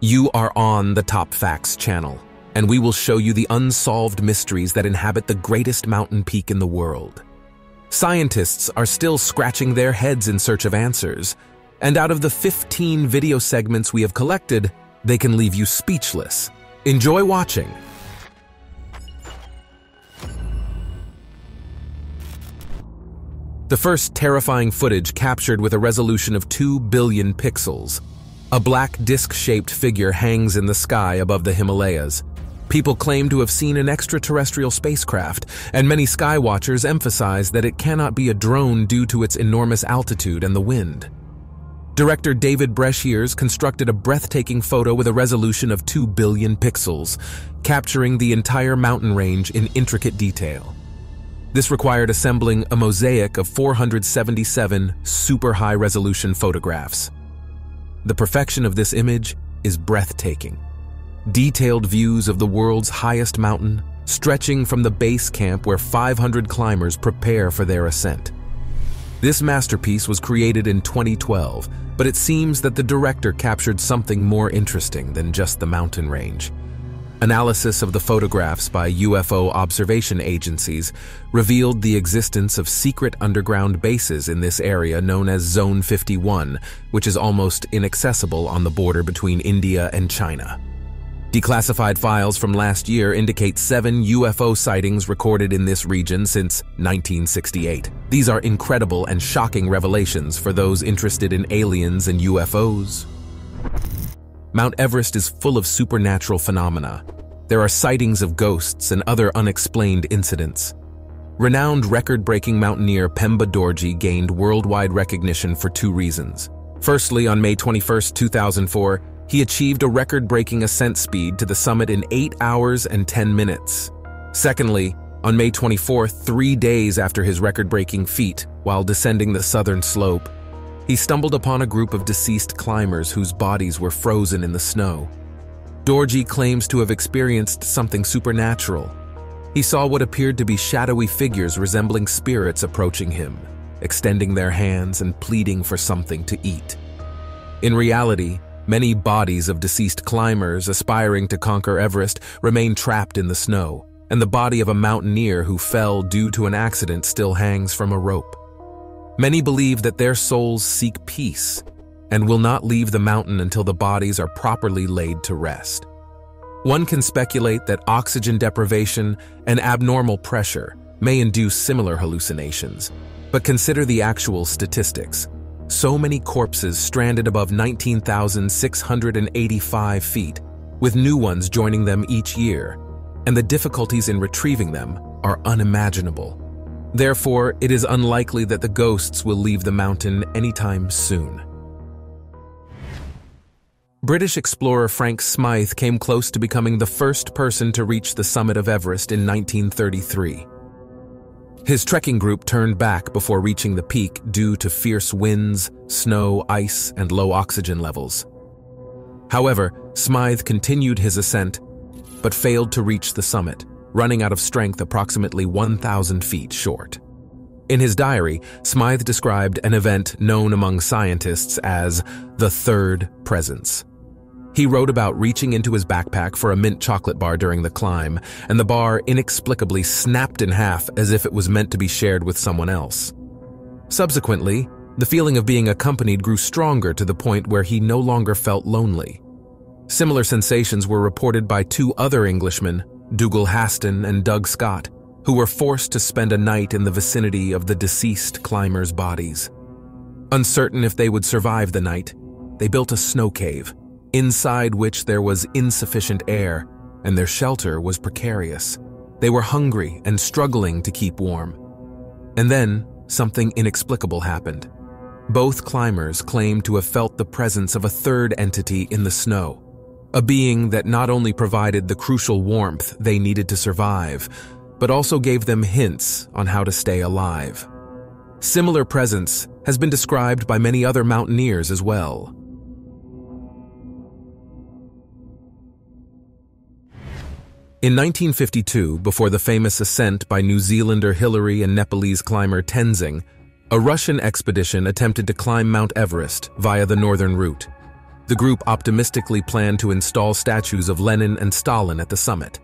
You are on the TopFacts channel, and we will show you the unsolved mysteries that inhabit the greatest mountain peak in the world. Scientists are still scratching their heads in search of answers, and out of the 15 video segments we have collected, they can leave you speechless. Enjoy watching. The first terrifying footage captured with a resolution of 2 billion pixels. A black disc-shaped figure hangs in the sky above the Himalayas. People claim to have seen an extraterrestrial spacecraft, and many skywatchers emphasize that it cannot be a drone due to its enormous altitude and the wind. Director David Breshears constructed a breathtaking photo with a resolution of 2 billion pixels, capturing the entire mountain range in intricate detail. This required assembling a mosaic of 477 super high-resolution photographs. The perfection of this image is breathtaking. Detailed views of the world's highest mountain, stretching from the base camp where 500 climbers prepare for their ascent. This masterpiece was created in 2012, but it seems that the director captured something more interesting than just the mountain range. Analysis of the photographs by UFO observation agencies revealed the existence of secret underground bases in this area known as Zone 51, which is almost inaccessible on the border between India and China. Declassified files from last year indicate 7 UFO sightings recorded in this region since 1968. These are incredible and shocking revelations for those interested in aliens and UFOs. Mount Everest is full of supernatural phenomena. There are sightings of ghosts and other unexplained incidents. Renowned record-breaking mountaineer Pemba Dorji gained worldwide recognition for 2 reasons. Firstly, on May 21, 2004, he achieved a record-breaking ascent speed to the summit in 8 hours and 10 minutes. Secondly, on May 24, 3 days after his record-breaking feat, while descending the southern slope, he stumbled upon a group of deceased climbers whose bodies were frozen in the snow. Dorji claims to have experienced something supernatural. He saw what appeared to be shadowy figures resembling spirits approaching him, extending their hands and pleading for something to eat. In reality, many bodies of deceased climbers aspiring to conquer Everest remain trapped in the snow, and the body of a mountaineer who fell due to an accident still hangs from a rope. Many believe that their souls seek peace and will not leave the mountain until the bodies are properly laid to rest. One can speculate that oxygen deprivation and abnormal pressure may induce similar hallucinations, but consider the actual statistics. So many corpses stranded above 19,685 feet, with new ones joining them each year, and the difficulties in retrieving them are unimaginable. Therefore, it is unlikely that the ghosts will leave the mountain anytime soon. British explorer Frank Smythe came close to becoming the first person to reach the summit of Everest in 1933. His trekking group turned back before reaching the peak due to fierce winds, snow, ice, and low oxygen levels. However, Smythe continued his ascent, but failed to reach the summit, running out of strength approximately 1,000 feet short. In his diary, Smythe described an event known among scientists as the third presence. He wrote about reaching into his backpack for a mint chocolate bar during the climb, and the bar inexplicably snapped in half as if it was meant to be shared with someone else. Subsequently, the feeling of being accompanied grew stronger to the point where he no longer felt lonely. Similar sensations were reported by 2 other Englishmen, Dougal Haston and Doug Scott, who were forced to spend a night in the vicinity of the deceased climbers' bodies. Uncertain if they would survive the night, they built a snow cave, inside which there was insufficient air, and their shelter was precarious. They were hungry and struggling to keep warm. And then, something inexplicable happened. Both climbers claimed to have felt the presence of a third entity in the snow, a being that not only provided the crucial warmth they needed to survive, but also gave them hints on how to stay alive. Similar presence has been described by many other mountaineers as well. In 1952, before the famous ascent by New Zealander Hillary and Nepalese climber Tenzing, a Russian expedition attempted to climb Mount Everest via the northern route. The group optimistically planned to install statues of Lenin and Stalin at the summit.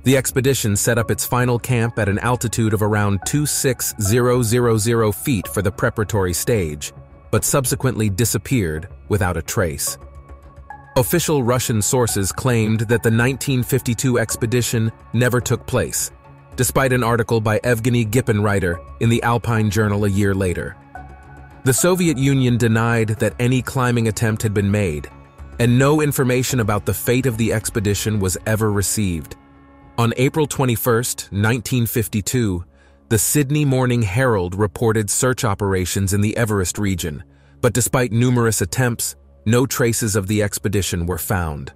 The expedition set up its final camp at an altitude of around 26,000 feet for the preparatory stage, but subsequently disappeared without a trace. Official Russian sources claimed that the 1952 expedition never took place, despite an article by Evgeny Gippenreiter in the Alpine Journal a year later. The Soviet Union denied that any climbing attempt had been made, and no information about the fate of the expedition was ever received. On April 21, 1952, the Sydney Morning Herald reported search operations in the Everest region, but despite numerous attempts, no traces of the expedition were found.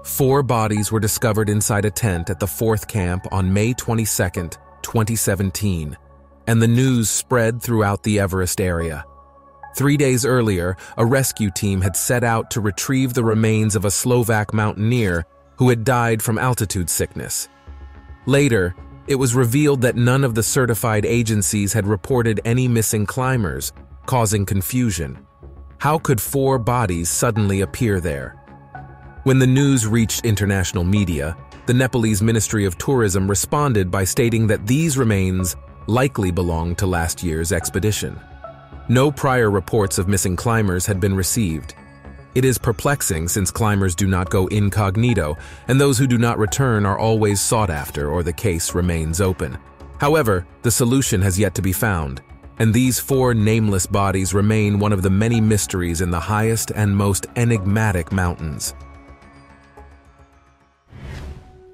4 bodies were discovered inside a tent at the 4th camp on May 22, 2017, and the news spread throughout the Everest area. 3 days earlier, a rescue team had set out to retrieve the remains of a Slovak mountaineer who had died from altitude sickness. Later, it was revealed that none of the certified agencies had reported any missing climbers, causing confusion. How could 4 bodies suddenly appear there? When the news reached international media, the Nepalese Ministry of Tourism responded by stating that these remains likely belonged to last year's expedition. No prior reports of missing climbers had been received. It is perplexing since climbers do not go incognito, and those who do not return are always sought after or the case remains open. However, the solution has yet to be found, and these 4 nameless bodies remain one of the many mysteries in the highest and most enigmatic mountains.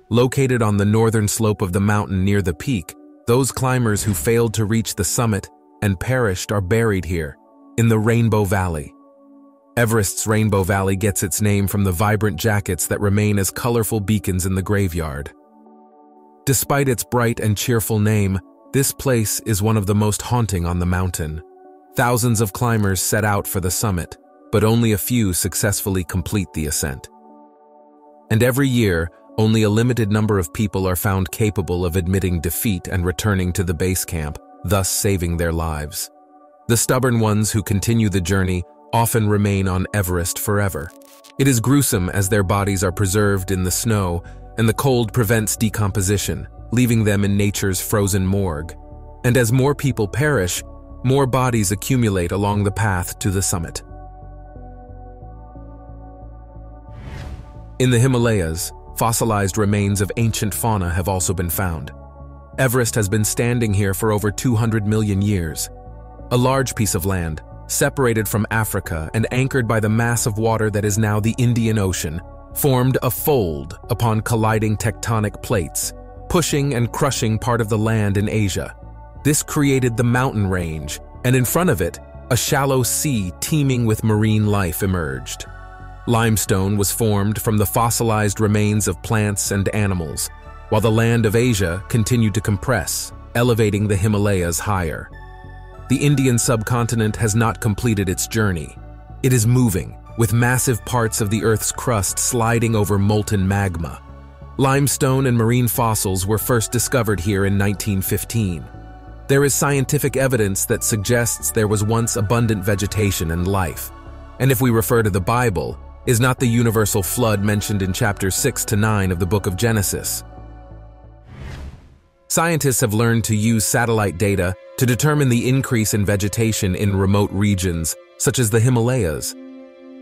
Located on the northern slope of the mountain near the peak, those climbers who failed to reach the summit and perished are buried here, in the Rainbow Valley. Everest's Rainbow Valley gets its name from the vibrant jackets that remain as colorful beacons in the graveyard. Despite its bright and cheerful name, this place is one of the most haunting on the mountain. Thousands of climbers set out for the summit, but only a few successfully complete the ascent. And every year, only a limited number of people are found capable of admitting defeat and returning to the base camp, thus saving their lives. The stubborn ones who continue the journey often remain on Everest forever. It is gruesome as their bodies are preserved in the snow, and the cold prevents decomposition, leaving them in nature's frozen morgue. And as more people perish, more bodies accumulate along the path to the summit. In the Himalayas, fossilized remains of ancient fauna have also been found. Everest has been standing here for over 200 million years. A large piece of land, separated from Africa and anchored by the mass of water that is now the Indian Ocean, formed a fold upon colliding tectonic plates, pushing and crushing part of the land in Asia. This created the mountain range, and in front of it, a shallow sea teeming with marine life emerged. Limestone was formed from the fossilized remains of plants and animals, while the land of Asia continued to compress, elevating the Himalayas higher. The Indian subcontinent has not completed its journey. It is moving, with massive parts of the Earth's crust sliding over molten magma. Limestone and marine fossils were first discovered here in 1915. There is scientific evidence that suggests there was once abundant vegetation and life. And if we refer to the Bible, is not the universal flood mentioned in chapters 6 to 9 of the book of Genesis? Scientists have learned to use satellite data to determine the increase in vegetation in remote regions, such as the Himalayas.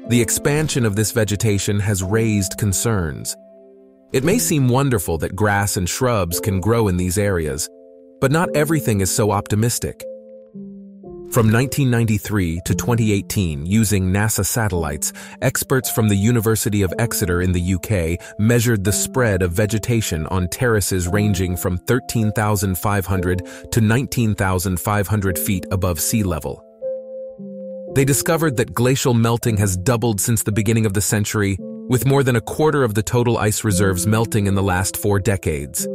The expansion of this vegetation has raised concerns. It may seem wonderful that grass and shrubs can grow in these areas, but not everything is so optimistic. From 1993 to 2018, using NASA satellites, experts from the University of Exeter in the UK measured the spread of vegetation on terraces ranging from 13,500 to 19,500 feet above sea level. They discovered that glacial melting has doubled since the beginning of the century, with more than a quarter of the total ice reserves melting in the last 4 decades.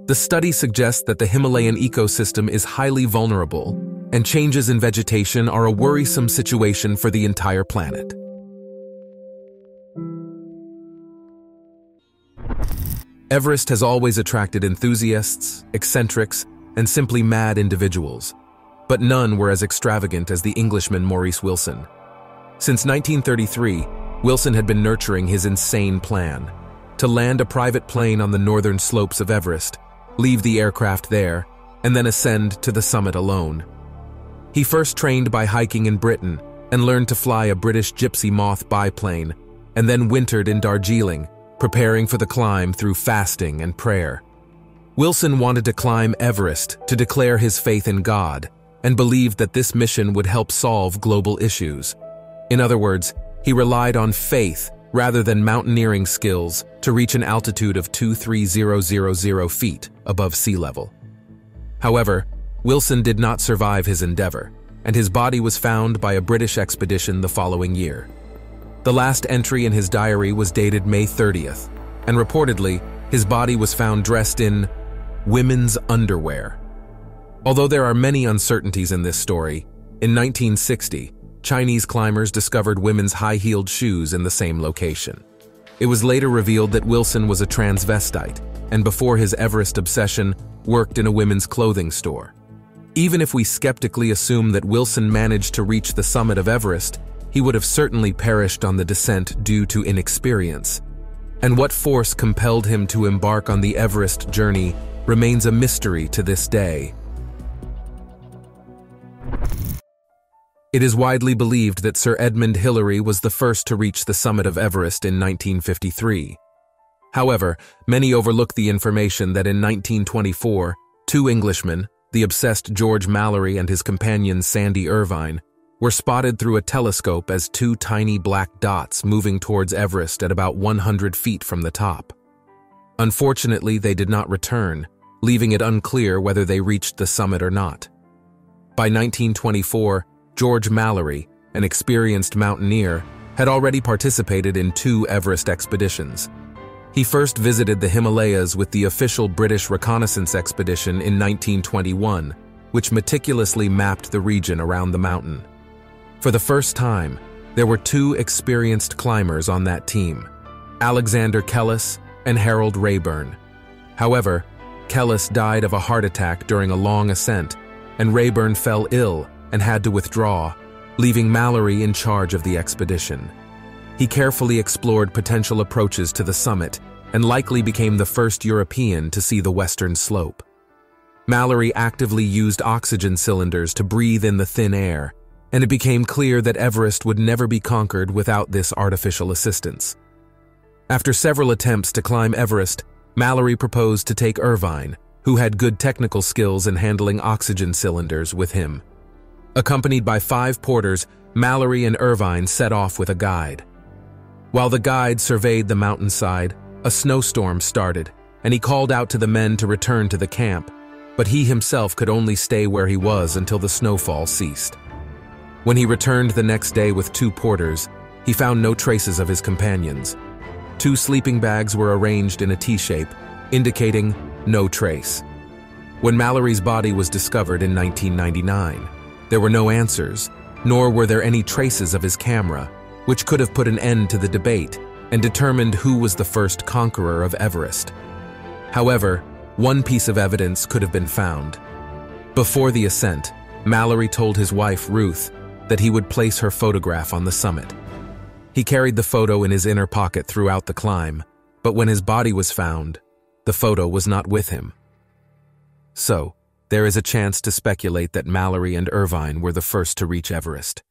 The study suggests that the Himalayan ecosystem is highly vulnerable, and changes in vegetation are a worrisome situation for the entire planet. Everest has always attracted enthusiasts, eccentrics, and simply mad individuals. but none were as extravagant as the Englishman Maurice Wilson. Since 1933, Wilson had been nurturing his insane plan to land a private plane on the northern slopes of Everest, leave the aircraft there, and then ascend to the summit alone. He first trained by hiking in Britain and learned to fly a British Gypsy Moth biplane, and then wintered in Darjeeling, preparing for the climb through fasting and prayer. Wilson wanted to climb Everest to declare his faith in God and believed that this mission would help solve global issues. In other words, he relied on faith rather than mountaineering skills to reach an altitude of 23,000 feet above sea level. However, Wilson did not survive his endeavor, and his body was found by a British expedition the following year. The last entry in his diary was dated May 30th, and reportedly, his body was found dressed in women's underwear. Although there are many uncertainties in this story, in 1960, Chinese climbers discovered women's high-heeled shoes in the same location. It was later revealed that Wilson was a transvestite, and before his Everest obsession, worked in a women's clothing store. Even if we skeptically assume that Wilson managed to reach the summit of Everest, he would have certainly perished on the descent due to inexperience. And what force compelled him to embark on the Everest journey remains a mystery to this day. It is widely believed that Sir Edmund Hillary was the first to reach the summit of Everest in 1953. However, many overlook the information that in 1924, two Englishmen, the obsessed George Mallory and his companion Sandy Irvine, were spotted through a telescope as two tiny black dots moving towards Everest at about 100 feet from the top. Unfortunately, they did not return, leaving it unclear whether they reached the summit or not. By 1924, George Mallory, an experienced mountaineer, had already participated in two Everest expeditions. He first visited the Himalayas with the official British reconnaissance expedition in 1921, which meticulously mapped the region around the mountain. For the first time, there were two experienced climbers on that team, Alexander Kellis and Harold Rayburn. However, Kellis died of a heart attack during a long ascent, and Rayburn fell ill and had to withdraw, leaving Mallory in charge of the expedition. He carefully explored potential approaches to the summit and likely became the first European to see the western slope. Mallory actively used oxygen cylinders to breathe in the thin air, and it became clear that Everest would never be conquered without this artificial assistance. After several attempts to climb Everest, Mallory proposed to take Irvine, who had good technical skills in handling oxygen cylinders, with him. Accompanied by 5 porters, Mallory and Irvine set off with a guide. While the guide surveyed the mountainside, a snowstorm started, and he called out to the men to return to the camp, but he himself could only stay where he was until the snowfall ceased. When he returned the next day with 2 porters, he found no traces of his companions. 2 sleeping bags were arranged in a T-shape, indicating no trace. When Mallory's body was discovered in 1999, there were no answers, nor were there any traces of his camera, which could have put an end to the debate and determined who was the first conqueror of Everest. However, one piece of evidence could have been found. Before the ascent, Mallory told his wife, Ruth, that he would place her photograph on the summit. He carried the photo in his inner pocket throughout the climb, but when his body was found, the photo was not with him. So, there is a chance to speculate that Mallory and Irvine were the first to reach Everest.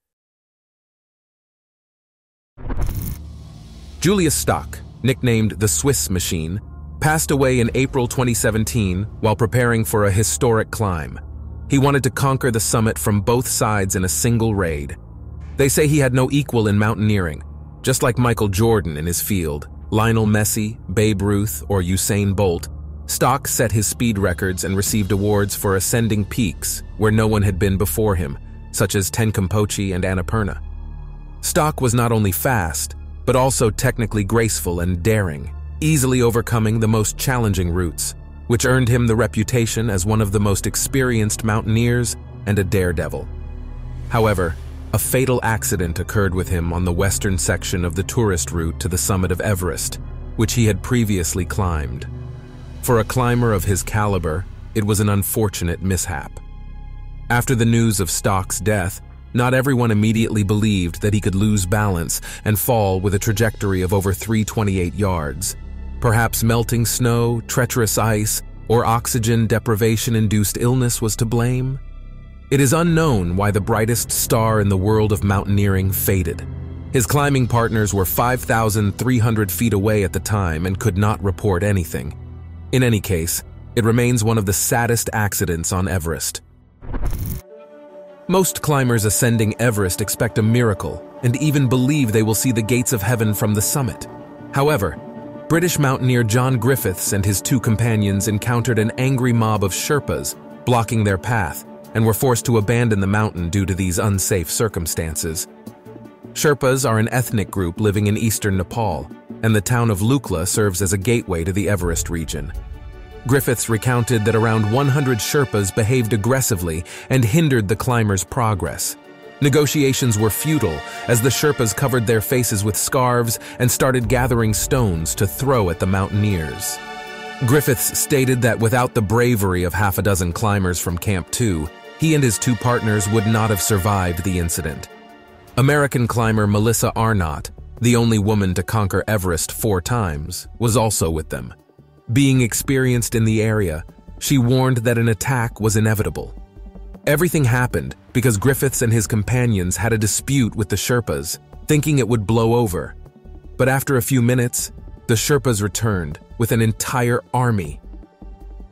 Julius Stock, nicknamed the Swiss Machine, passed away in April 2017 while preparing for a historic climb. He wanted to conquer the summit from both sides in a single raid. They say he had no equal in mountaineering, just like Michael Jordan in his field, Lionel Messi, Babe Ruth, or Usain Bolt. Stock set his speed records and received awards for ascending peaks where no one had been before him, such as Tenkampochi and Annapurna. Stock was not only fast, but also technically graceful and daring, easily overcoming the most challenging routes, which earned him the reputation as one of the most experienced mountaineers and a daredevil. However, a fatal accident occurred with him on the western section of the tourist route to the summit of Everest, which he had previously climbed. For a climber of his caliber, it was an unfortunate mishap. After the news of Stock's death, not everyone immediately believed that he could lose balance and fall with a trajectory of over 328 yards. Perhaps melting snow, treacherous ice, or oxygen deprivation-induced illness was to blame? It is unknown why the brightest star in the world of mountaineering faded. His climbing partners were 5,300 feet away at the time and could not report anything. In any case, it remains one of the saddest accidents on Everest. Most climbers ascending Everest expect a miracle and even believe they will see the gates of heaven from the summit. However, British mountaineer John Griffiths and his two companions encountered an angry mob of Sherpas blocking their path and were forced to abandon the mountain due to these unsafe circumstances. Sherpas are an ethnic group living in eastern Nepal, and the town of Lukla serves as a gateway to the Everest region. Griffiths recounted that around 100 Sherpas behaved aggressively and hindered the climbers' progress. Negotiations were futile as the Sherpas covered their faces with scarves and started gathering stones to throw at the mountaineers. Griffiths stated that without the bravery of half a dozen climbers from Camp 2, he and his two partners would not have survived the incident. American climber Melissa Arnott, the only woman to conquer Everest 4 times, was also with them. Being experienced in the area, she warned that an attack was inevitable. Everything happened because Griffiths and his companions had a dispute with the Sherpas, thinking it would blow over. But after a few minutes, the Sherpas returned with an entire army.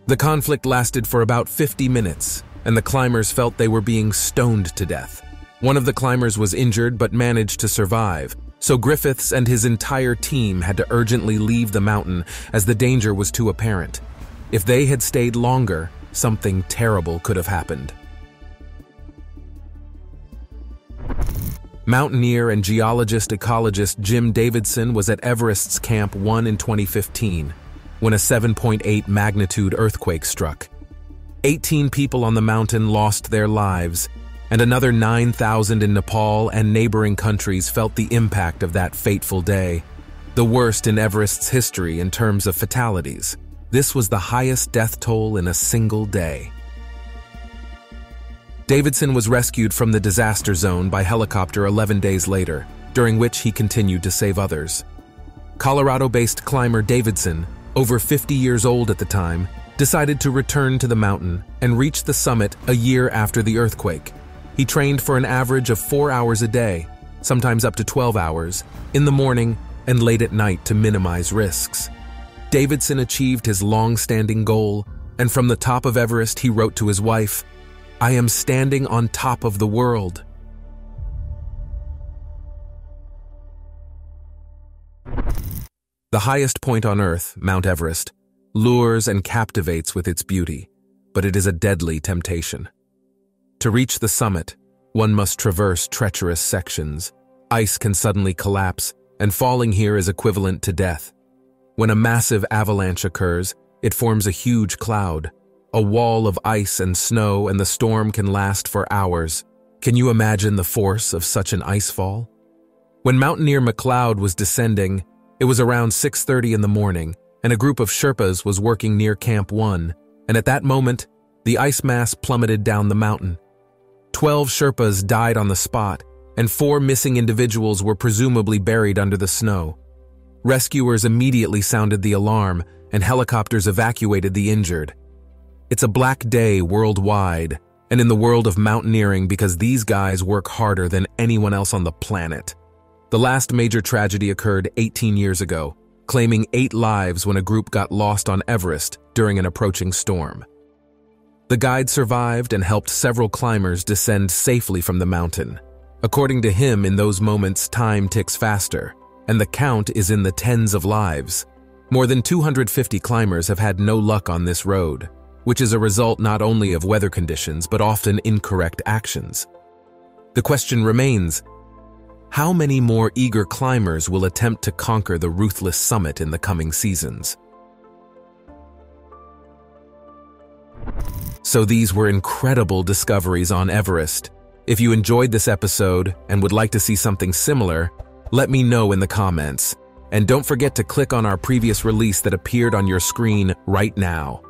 The conflict lasted for about 50 minutes, and the climbers felt they were being stoned to death. One of the climbers was injured but managed to survive, so Griffiths and his entire team had to urgently leave the mountain as the danger was too apparent. If they had stayed longer, something terrible could have happened. Mountaineer and geologist-ecologist Jim Davidson was at Everest's Camp 1 in 2015 when a 7.8 magnitude earthquake struck. 18 people on the mountain lost their lives, and another 9,000 in Nepal and neighboring countries felt the impact of that fateful day, the worst in Everest's history in terms of fatalities. This was the highest death toll in a single day. Davidson was rescued from the disaster zone by helicopter 11 days later, during which he continued to save others. Colorado-based climber Davidson, over 50 years old at the time, decided to return to the mountain and reach the summit a year after the earthquake. He trained for an average of 4 hours a day, sometimes up to 12 hours, in the morning and late at night to minimize risks. Davidson achieved his long-standing goal, and from the top of Everest he wrote to his wife, "I am standing on top of the world." The highest point on Earth, Mount Everest, lures and captivates with its beauty, but it is a deadly temptation. To reach the summit, one must traverse treacherous sections. Ice can suddenly collapse, and falling here is equivalent to death. When a massive avalanche occurs, it forms a huge cloud, a wall of ice and snow, and the storm can last for hours. Can you imagine the force of such an icefall? When mountaineer McLeod was descending, it was around 6:30 in the morning, and a group of Sherpas was working near Camp 1, and at that moment, the ice mass plummeted down the mountain. 12 Sherpas died on the spot, and 4 missing individuals were presumably buried under the snow. Rescuers immediately sounded the alarm, and helicopters evacuated the injured. It's a black day worldwide, and in the world of mountaineering because these guys work harder than anyone else on the planet. The last major tragedy occurred 18 years ago, claiming 8 lives when a group got lost on Everest during an approaching storm. The guide survived and helped several climbers descend safely from the mountain. According to him, in those moments, time ticks faster, and the count is in the tens of lives. More than 250 climbers have had no luck on this road, which is a result not only of weather conditions but often incorrect actions. The question remains, how many more eager climbers will attempt to conquer the ruthless summit in the coming seasons? So these were incredible discoveries on Everest. If you enjoyed this episode and would like to see something similar, let me know in the comments. And don't forget to click on our previous release that appeared on your screen right now.